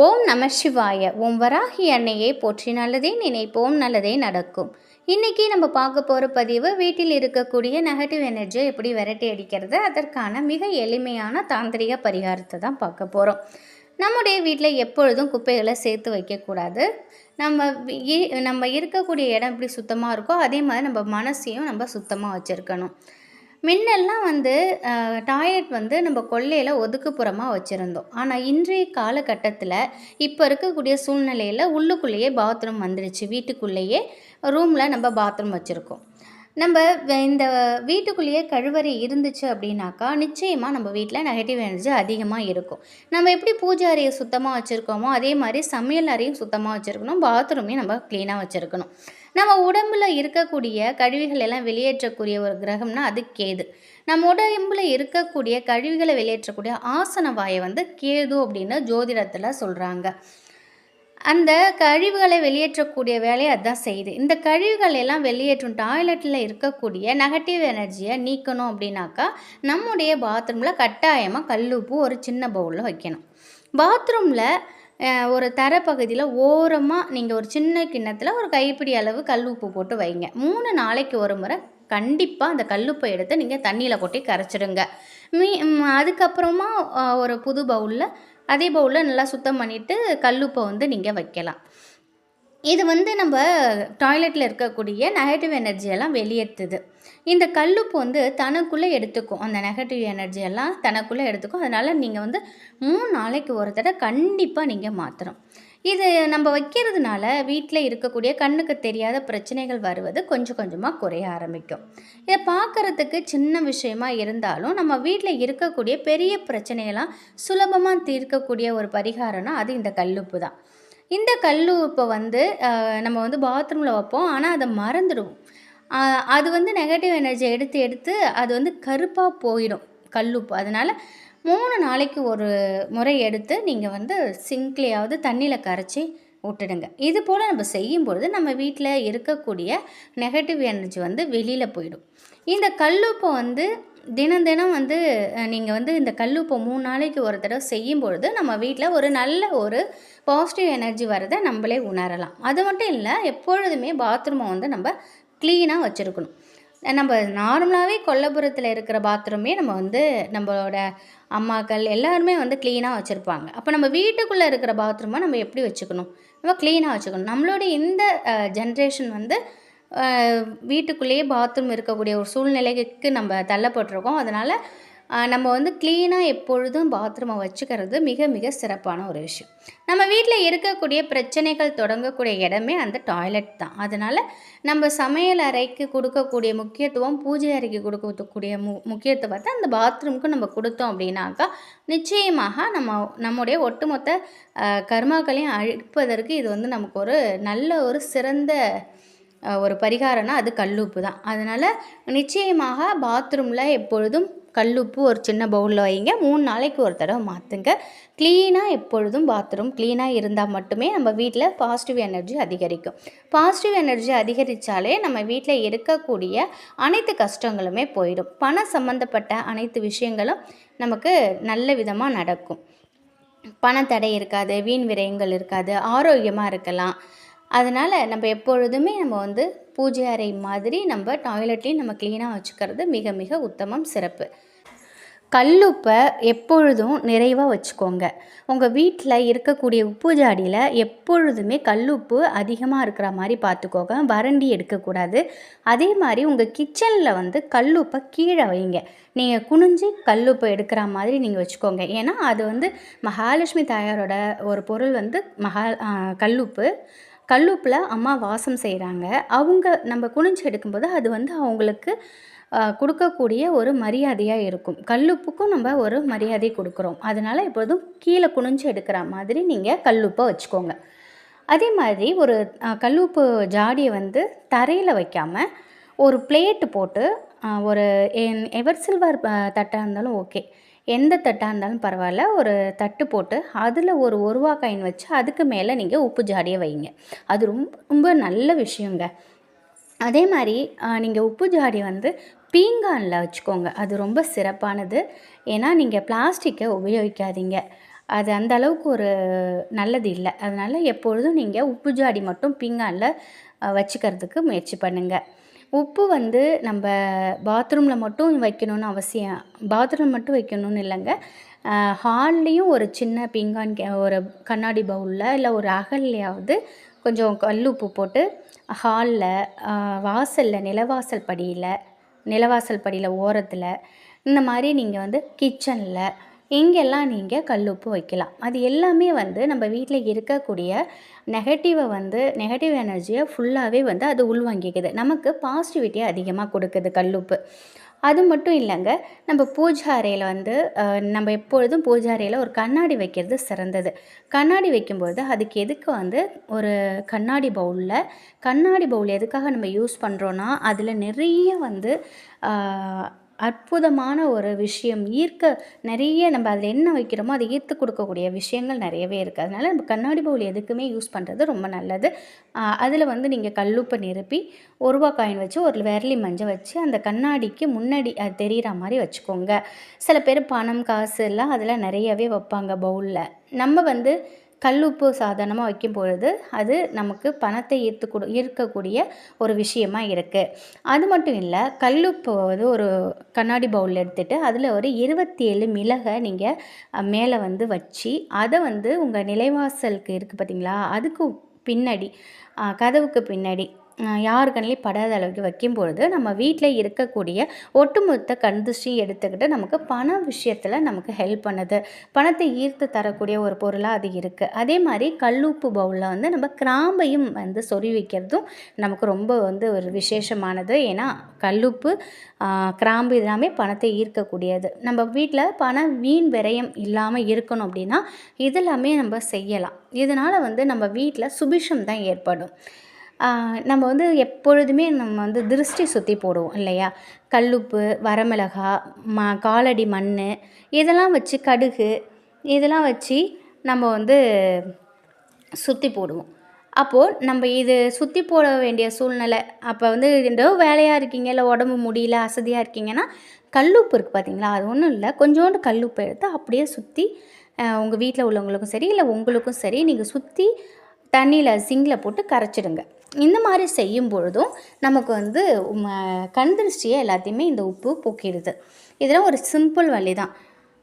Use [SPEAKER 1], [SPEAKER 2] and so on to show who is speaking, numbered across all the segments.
[SPEAKER 1] ஓம் நம சிவாய. ஓம் வராகி அன்னையை போற்றி நல்லதே நினைப்போம், நல்லதே நடக்கும். இன்றைக்கி நம்ம பார்க்க போகிற பதிவு வீட்டில் இருக்கக்கூடிய நெகட்டிவ் எனர்ஜியை எப்படி விரட்டி அடிக்கிறது, அதற்கான மிக எளிமையான தாந்திரிக பரிகாரத்தை தான் பார்க்க போகிறோம். நம்முடைய வீட்டில் எப்பொழுதும் குப்பைகளை சேர்த்து வைக்கக்கூடாது. நம்ம இருக்கக்கூடிய இடம் எப்படி சுத்தமாக இருக்கோ அதே மாதிரி நம்ம மனசையும் நம்ம சுத்தமாக வச்சுருக்கணும். முன்னெல்லாம் டாய்லெட் நம்ம கொல்லையில் ஒதுக்குப்புறமாக வச்சுருந்தோம். ஆனால் இன்றைய காலகட்டத்தில் இப்போ இருக்கக்கூடிய சூழ்நிலையில் உள்ளுக்குள்ளேயே பாத்ரூம் வந்துடுச்சு. வீட்டுக்குள்ளேயே ரூமில் நம்ம பாத்ரூம் வச்சுருக்கோம். இந்த வீட்டுக்குள்ளேயே கழிவறை இருந்துச்சு அப்படின்னாக்கா நிச்சயமாக நம்ம வீட்டில் நெகட்டிவ் எனர்ஜி அதிகமாக இருக்கும். நம்ம எப்படி பூஜை அறையை சுத்தமாக வச்சுருக்கோமோ அதே மாதிரி சமையல் அறையும் சுத்தமாக வச்சுருக்கணும், பாத்ரூமையும் நம்ம க்ளீனாக வச்சுருக்கணும். நம்ம உடம்பில் இருக்கக்கூடிய கழிவுகள் எல்லாம் வெளியேற்றக்கூடிய ஒரு கிரகம்னா அது கேது. நம்ம உடம்பில் இருக்கக்கூடிய கழிவுகளை வெளியேற்றக்கூடிய ஆசன வாயை கேது அப்படின்னு ஜோதிடத்தில் சொல்கிறாங்க. அந்த கழிவுகளை வெளியேற்றக்கூடிய வேலையை அதுதான் செய்யுது. இந்த கழிவுகள் எல்லாம் வெளியேற்றும் டாய்லெட்டில் இருக்கக்கூடிய நெகட்டிவ் எனர்ஜியை நீக்கணும் அப்படின்னாக்கா நம்முடைய பாத்ரூமில் கட்டாயமாக கல்லுப்பு ஒரு சின்ன பவுலில் வைக்கணும். பாத்ரூமில் ஒரு தரப்பகுதியில் ஓரமாக நீங்கள் ஒரு சின்ன கிண்ணத்தில் ஒரு கைப்பிடி அளவு கல்லுப்பு போட்டு வைங்க. 3 நாளைக்கு ஒரு முறை கண்டிப்பாக அந்த கல்லுப்பை எடுத்து நீங்கள் தண்ணியில் கொட்டி கரைச்சிடுங்க. அதுக்கப்புறமா ஒரு புது பவுலில் அதே பவுலில் நல்லா சுத்தம் பண்ணிவிட்டு கல்லுப்பை நீங்கள் வைக்கலாம். இது நம்ம டாய்லெட்டில் இருக்கக்கூடிய நெகட்டிவ் எனர்ஜியெல்லாம் வெளியேற்றுது. இந்த கல்லுப்பு தனக்குள்ளே எடுத்துக்கும், அந்த நெகட்டிவ் எனர்ஜியெல்லாம் தனக்குள்ளே எடுத்துக்கும். அதனால் நீங்கள் 3 நாளைக்கு ஒரு தடவை கண்டிப்பாக நீங்கள் மாற்றணும். இது நம்ம வைக்கிறதுனால வீட்டில் இருக்கக்கூடிய கண்ணுக்கு தெரியாத பிரச்சனைகள் வருவது கொஞ்சம் கொஞ்சமாக குறைய ஆரம்பிக்கும். இதை பார்க்குறதுக்கு சின்ன விஷயமா இருந்தாலும் நம்ம வீட்டில் இருக்கக்கூடிய பெரிய பிரச்சனையெல்லாம் சுலபமாக தீர்க்கக்கூடிய ஒரு பரிகாரம்னா அது இந்த கல்லுப்பு தான். இந்த கல்லுப்பை நம்ம பாத்ரூமில் வைப்போம், ஆனால் அதை மறந்துடுவோம். அது நெகட்டிவ் எனர்ஜி எடுத்து எடுத்து அது கருப்பாக போயிடும் கல்லுப்பு. அதனால் 3 நாளைக்கு ஒரு முறை எடுத்து நீங்கள் சிங்க்லேயாவது தண்ணியில் கரைச்சி விட்டுடுங்க. இது போல் நம்ம செய்யும்பொழுது நம்ம வீட்டில் இருக்கக்கூடிய நெகட்டிவ் எனர்ஜி வெளியில் போயிடும். இந்த கல்லுப்பை தினம் தினம் நீங்கள் இந்த கல்லுப்பை 3 நாளைக்கு ஒரு தடவை செய்யும்பொழுது நம்ம வீட்டில் ஒரு நல்ல ஒரு பாசிட்டிவ் எனர்ஜி வரதை நம்மளே உணரலாம். அது மட்டும் இல்லை, எப்பொழுதுமே பாத்ரூமை நம்ம க்ளீனாக வச்சுருக்கணும். நம்ம நார்மலாகவே கொல்லைப்புறத்தில் இருக்கிற பாத்ரூமே நம்மளோட அம்மாக்கள் எல்லாருமே க்ளீனாக வச்சுருப்பாங்க. அப்போ நம்ம வீட்டுக்குள்ளே இருக்கிற பாத்ரூமை நம்ம எப்படி வச்சுக்கணும்? நம்ம க்ளீனாக வச்சுக்கணும். நம்மளோட இந்த ஜென்ரேஷன் வீட்டுக்குள்ளேயே பாத்ரூம் இருக்கக்கூடிய ஒரு சூழ்நிலைக்கு நம்ம தள்ளப்பட்டிருக்கோம். அதனால் நம்ம க்ளீனாக எப்பொழுதும் பாத்ரூமை வச்சுக்கிறது மிக மிக சிறப்பான ஒரு விஷயம். நம்ம வீட்டில் இருக்கக்கூடிய பிரச்சனைகள் தொடங்கக்கூடிய இடமே அந்த டாய்லெட் தான். அதனால் நம்ம சமையல் அறைக்கு கொடுக்கக்கூடிய முக்கியத்துவம், பூஜை அறைக்கு கொடுக்கக்கூடிய முக்கியத்துவத்தை அந்த பாத்ரூமுக்கு நம்ம கொடுத்தோம் அப்படின்னாக்கா நிச்சயமாக நம்முடைய ஒட்டுமொத்த கர்மாக்களையும் அழிப்பதற்கு இது நமக்கு ஒரு நல்ல ஒரு சிறந்த ஒரு பரிகாரம்னா அது கல்லுப்பு தான். அதனால் நிச்சயமாக பாத்ரூமில் எப்பொழுதும் கல்லுப்பு ஒரு சின்ன பவுலில் வைங்க. 3 நாளைக்கு ஒரு தடவை மாற்றுங்க. க்ளீனாக எப்பொழுதும் பாத்ரூம் க்ளீனாக இருந்தால் மட்டுமே நம்ம வீட்டில் பாசிட்டிவ் எனர்ஜி அதிகரிக்கும். பாசிட்டிவ் எனர்ஜி அதிகரித்தாலே நம்ம வீட்டில் இருக்கக்கூடிய அனைத்து கஷ்டங்களுமே போயிடும். பணம் சம்மந்தப்பட்ட அனைத்து விஷயங்களும் நமக்கு நல்ல விதமாக நடக்கும். பணத்தடை இருக்காது, வீண் விரயங்கள் இருக்காது, ஆரோக்கியமாக இருக்கலாம். அதனால் நம்ம எப்பொழுதுமே நம்ம பூஜை அறை மாதிரி நம்ம டாய்லெட்லேயும் நம்ம க்ளீனாக வச்சுக்கிறது மிக மிக உத்தமம், சிறப்பு. கல்லுப்பை எப்பொழுதும் நிறைவாக வச்சுக்கோங்க. உங்கள் வீட்டில் இருக்கக்கூடிய உப்பு ஜாடியில் எப்பொழுதுமே கல்லுப்பு அதிகமாக இருக்கிற மாதிரி பார்த்துக்கோங்க. வறண்டி எடுக்கக்கூடாது. அதே மாதிரி உங்கள் கிச்சனில் கல்லுப்பை கீழே வைங்க. நீங்கள் குனிஞ்சு கல்லுப்பை எடுக்கிற மாதிரி நீங்கள் வச்சுக்கோங்க. ஏன்னா அது மகாலட்சுமி தாயாரோட ஒரு பொருள் கல்லுப்பு. கல்லுப்பில் அம்மா வாசம் செய்கிறாங்க. நம்ம குனிஞ்சு எடுக்கும்போது அது அவங்களுக்கு கொடுக்கக்கூடிய ஒரு மரியாதையாக இருக்கும். கல்லுப்புக்கும் நம்ம ஒரு மரியாதை கொடுக்குறோம். அதனால் எப்போதும் கீழே குனிஞ்சு எடுக்கிற மாதிரி நீங்கள் கல்லுப்பை வச்சுக்கோங்க. அதே மாதிரி ஒரு கல்லுப்பு ஜாடியை தரையில் வைக்காமல் ஒரு பிளேட்டு போட்டு ஒரு எவர் சில்வர் தட்டாக இருந்தாலும் ஓகே, எந்த தட்டாக இருந்தாலும் பரவாயில்ல, ஒரு தட்டு போட்டு அதில் ஒரு ரூபா காயின் வச்சு அதுக்கு மேலே நீங்கள் உப்பு ஜாடியை வைங்க. அது ரொம்ப ரொம்ப நல்ல விஷயங்க. அதே மாதிரி நீங்கள் உப்பு ஜாடி பீங்கானில் வச்சுக்கோங்க. அது ரொம்ப சிறப்பானது. ஏன்னா நீங்கள் பிளாஸ்டிக்கை உபயோகிக்காதீங்க. அது அந்த அளவுக்கு ஒரு நல்லது இல்லை. அதனால் எப்பொழுதும் நீங்கள் உப்பு ஜாடி மட்டும் பீங்கானில் வச்சுக்கிறதுக்கு முயற்சி பண்ணுங்கள். உப்பு வந்து நம்ம பாத்ரூமில் மட்டும் வைக்கணும்னு அவசியம், பாத்ரூம் மட்டும் வைக்கணும்னு இல்லைங்க. ஹால்லேயும் ஒரு சின்ன பீங்கான் ஒரு கண்ணாடி பவுலில் இல்லை ஒரு அகல்லையாவது கொஞ்சம் கல் உப்பு போட்டு ஹாலில், வாசலில், நிலவாசல் படியில் ஓரத்தில், இந்த மாதிரி நீங்கள் வந்து கிச்சனில் இங்கெல்லாம் நீங்கள் கல் உப்பு வைக்கலாம். அது எல்லாமே வந்து நம்ம வீட்டில் இருக்கக்கூடிய நெகட்டிவ் எனர்ஜியை ஃபுல்லாகவே வந்து அது உள்வாங்கிக்குது. நமக்கு பாசிட்டிவிட்டியை அதிகமாக கொடுக்குது கல்லுப்பு. அது மட்டும் இல்லைங்க, நம்ம பூஜை அறையில் வந்து நம்ம எப்பொழுதும் பூஜை அறையில் ஒரு கண்ணாடி வைக்கிறது சிறந்தது. கண்ணாடி வைக்கும்போது அதுக்கு எதுக்கு வந்து ஒரு கண்ணாடி பவுல் எதுக்காக நம்ம யூஸ் பண்ணுறோன்னா, அதில் நிறைய வந்து அற்புதமான ஒரு விஷயம் நிறைய நம்ம அதில் என்ன வைக்கிறோமோ அதை ஈர்த்து கொடுக்கக்கூடிய விஷயங்கள் நிறையவே இருக்குது. அதனால் நம்ம கண்ணாடி பவுல் எதுக்குமே யூஸ் பண்ணுறது ரொம்ப நல்லது. அதில் வந்து நீங்கள் கல்லுப்பை நிரப்பி ₹1 காயின் வச்சு ஒரு விரலி மஞ்சள் வச்சு அந்த கண்ணாடிக்கு முன்னாடி அது தெரிகிற மாதிரி வச்சுக்கோங்க. சில பேர் பணம் காசு எல்லாம் அதில் நிறையவே வைப்பாங்க பவுலில். நம்ம வந்து கல்லுப்பு சாதாரணமாக வைக்கும் பொழுது அது நமக்கு பணத்தை ஈர்க்கக்கூடிய ஒரு விஷயமாக இருக்குது. அது மட்டும் இல்லை, கல்லுப்பு வந்து ஒரு கண்ணாடி பவுலில் எடுத்துகிட்டு அதில் ஒரு 27 மிளகை நீங்கள் மேலே வந்து வச்சு அதை வந்து உங்கள் நிலைவாசலுக்கு இருக்குது பார்த்திங்களா, அதுக்கு பின்னாடி கதவுக்கு பின்னாடி யாரு கண்ணிலையும் படாத அளவுக்கு வைக்கும்பொழுது நம்ம வீட்டில் இருக்கக்கூடிய ஒட்டுமொத்த கண்திஷ்டி எடுத்துக்கிட்டு நமக்கு பண விஷயத்தில் நமக்கு ஹெல்ப் பண்ணுது. பணத்தை ஈர்த்து தரக்கூடிய ஒரு பொருளாக அது இருக்குது. அதே மாதிரி கல்லுப்பு பவுலில் வந்து நம்ம கிராம்பையும் வந்து சொருவி வைக்கிறதும் நமக்கு ரொம்ப வந்து ஒரு விசேஷமானது. ஏன்னா கல்லுப்பு, கிராம்பு இதெல்லாமே பணத்தை ஈர்க்கக்கூடியது. நம்ம வீட்டில் பணம் வீண் விரயம் இல்லாமல் இருக்கணும் அப்படின்னா இதெல்லாமே நம்ம செய்யலாம். இதனால் வந்து நம்ம வீட்டில் சுபிஷம் தான் ஏற்படும். நம்ம வந்து எப்பொழுதுமே நம்ம வந்து திருஷ்டி சுற்றி போடுவோம் இல்லையா? கல்லுப்பு, வரமிளகா, காலடி மண் இதெல்லாம் வச்சு, கடுகு இதெல்லாம் வச்சு நம்ம வந்து சுற்றி போடுவோம். அப்போது நம்ம இது சுற்றி போட வேண்டிய சூழ்நிலை அப்போ வந்து ஏதோ வேலையாக இருக்கீங்க, இல்லை உடம்பு முடியல, அசதியாக இருக்கீங்கன்னா கல்லுப்பு இருக்குது பார்த்தீங்களா, அது ஒன்றும் இல்லை, கொஞ்சோண்டு கல்லுப்பு எடுத்து அப்படியே சுற்றி உங்கள் வீட்டில் உள்ளவங்களுக்கும் சரி இல்லை உங்களுக்கும் சரி நீங்கள் சுற்றி தண்ணியில் சிங்கில் போட்டு கரைச்சிடுங்க. இந்த மாதிரி செய்யும் பொழுதும் நமக்கு வந்து கண் திருஷ்டியை எல்லாத்தையுமே இந்த உப்பு போக்கிடுது. இதெல்லாம் ஒரு சிம்பிள் வழி தான்.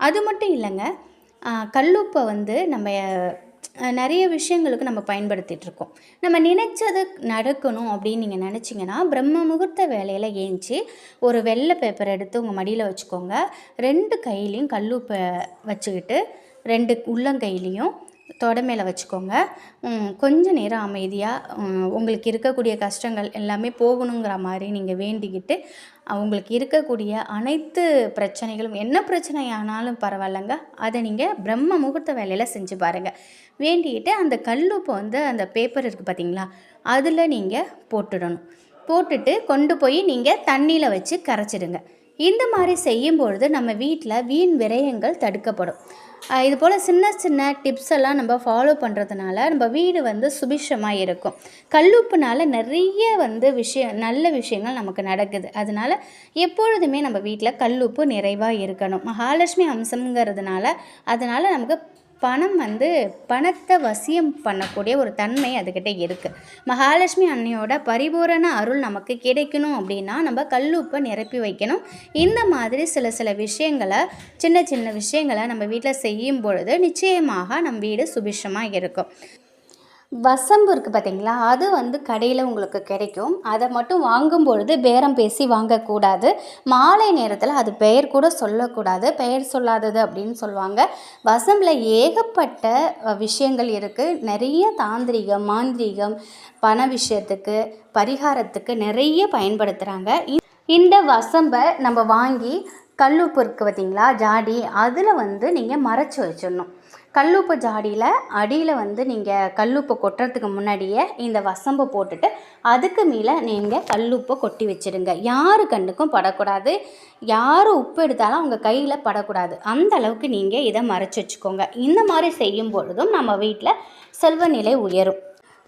[SPEAKER 1] அது மட்டும் இல்லைங்க, கல்லுப்பை வந்து நம்ம நிறைய விஷயங்களுக்கு நம்ம பயன்படுத்திகிட்ருக்கோம். நம்ம நினச்சது நடக்கணும் அப்படின்னு நீங்கள் நினச்சிங்கன்னா பிரம்ம முகூர்த்த வேலையில் ஏஞ்சி ஒரு வெள்ளை பேப்பர் எடுத்து உங்கள் மடியில் வச்சுக்கோங்க. 2 கையிலையும் கல்லுப்பை வச்சுக்கிட்டு 2 உள்ளங்கையிலையும் தொட மேலே வச்சுக்கோங்க. கொஞ்ச நேரம் அமைதியாக உங்களுக்கு இருக்கக்கூடிய கஷ்டங்கள் எல்லாமே போகணுங்கிற மாதிரி நீங்கள் வேண்டிக்கிட்டு உங்களுக்கு இருக்கக்கூடிய அனைத்து பிரச்சனைகளும் என்ன பிரச்சனை ஆனாலும் பரவாயில்லைங்க, அதை நீங்கள் பிரம்ம முகூர்த்த வேலையில் செஞ்சு பாருங்கள். வேண்டிக்கிட்டு அந்த கல்லுப்பை வந்து அந்த பேப்பர் இருக்குது பார்த்திங்களா, அதில் நீங்கள் போட்டுட்டு கொண்டு போய் நீங்கள் தண்ணியில் வச்சு கரைச்சிடுங்க. இந்த மாதிரி செய்யும்பொழுது நம்ம வீட்டில் வீண் விரயங்கள் தடுக்கப்படும். இது போல் சின்ன சின்ன டிப்ஸ் எல்லாம் நம்ம ஃபாலோ பண்ணுறதுனால நம்ம வீடு வந்து சுபிஷமாக இருக்கும். கல்லுப்புனால நிறைய வந்து நல்ல விஷயங்கள் நமக்கு நடக்குது. அதனால் எப்பொழுதுமே நம்ம வீட்டில் கல்லுப்பு நிறைவாக இருக்கணும். மகாலட்சுமி அம்சங்கிறதுனால அதனால் நமக்கு பணத்தை வசியம் பண்ணக்கூடிய ஒரு தன்மை அதுக்கிட்ட இருக்குது. மகாலட்சுமி அன்னையோட பரிபூரண அருள் நமக்கு கிடைக்கணும் அப்படின்னா நம்ம கல்லுப்பை நிரப்பி வைக்கணும். இந்த மாதிரி சில விஷயங்களை சின்ன விஷயங்களை நம்ம வீட்டில் செய்யும் பொழுது நிச்சயமாக நம்ம வீடு சுபிஷமாக இருக்கும். வசம்பு இருக்குது பார்த்தீங்களா, அது வந்து கடையில் உங்களுக்கு கிடைக்கும். அதை மட்டும் வாங்கும்பொழுது பேரம் பேசி வாங்கக்கூடாது. மாலை நேரத்தில் அது பெயர் கூட சொல்லக்கூடாது, பெயர் சொல்லாதது அப்படின்னு சொல்லுவாங்க. வசம்பில் ஏகப்பட்ட விஷயங்கள் இருக்குது. நிறைய தாந்திரிகம், மாந்திரிகம், பண விஷயத்துக்கு, பரிகாரத்துக்கு நிறைய பயன்படுத்துகிறாங்க. இந்த வசம்பை நம்ம வாங்கி கல்லுப்பு இருக்குது பார்த்தீங்களா ஜாடி, அதில் வந்து நீங்கள் மறைச்சி வச்சிடணும். கல்லுப்பு ஜாடியில் அடியில் வந்து நீங்கள் கல்லுப்பை கொட்டுறதுக்கு முன்னாடியே இந்த வசம்பை போட்டுட்டு அதுக்கு மேலே நீங்கள் கல்லுப்பை கொட்டி வச்சுடுங்க. யார் கண்ணுக்கும் படக்கூடாது, யார் உப்பு எடுத்தாலும் அவங்க கையில் படக்கூடாது. அந்த அளவுக்கு நீங்கள் இதை மறைச்சி வச்சுக்கோங்க. இந்த மாதிரி செய்யும் பொழுதும் நம்ம வீட்டில் செல்வ நிலை உயரும்.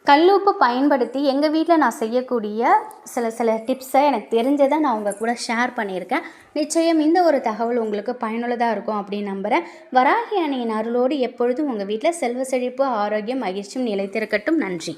[SPEAKER 1] கல்லுப்பு பயன்படுத்தி எங்கள் வீட்டில் நான் செய்யக்கூடிய சில டிப்ஸை எனக்கு தெரிஞ்சதை நான் உங்கள் கூட ஷேர் பண்ணியிருக்கேன். நிச்சயம் இந்த ஒரு தகவல் உங்களுக்கு பயனுள்ளதாக இருக்கும் அப்படின்னு நம்புகிறேன். வராகி அன்னையின் அருளோடு எப்பொழுதும் உங்கள் வீட்டில் செல்வ செழிப்பு, ஆரோக்கியம், மகிழ்ச்சியும் நிலைத்திருக்கட்டும். நன்றி.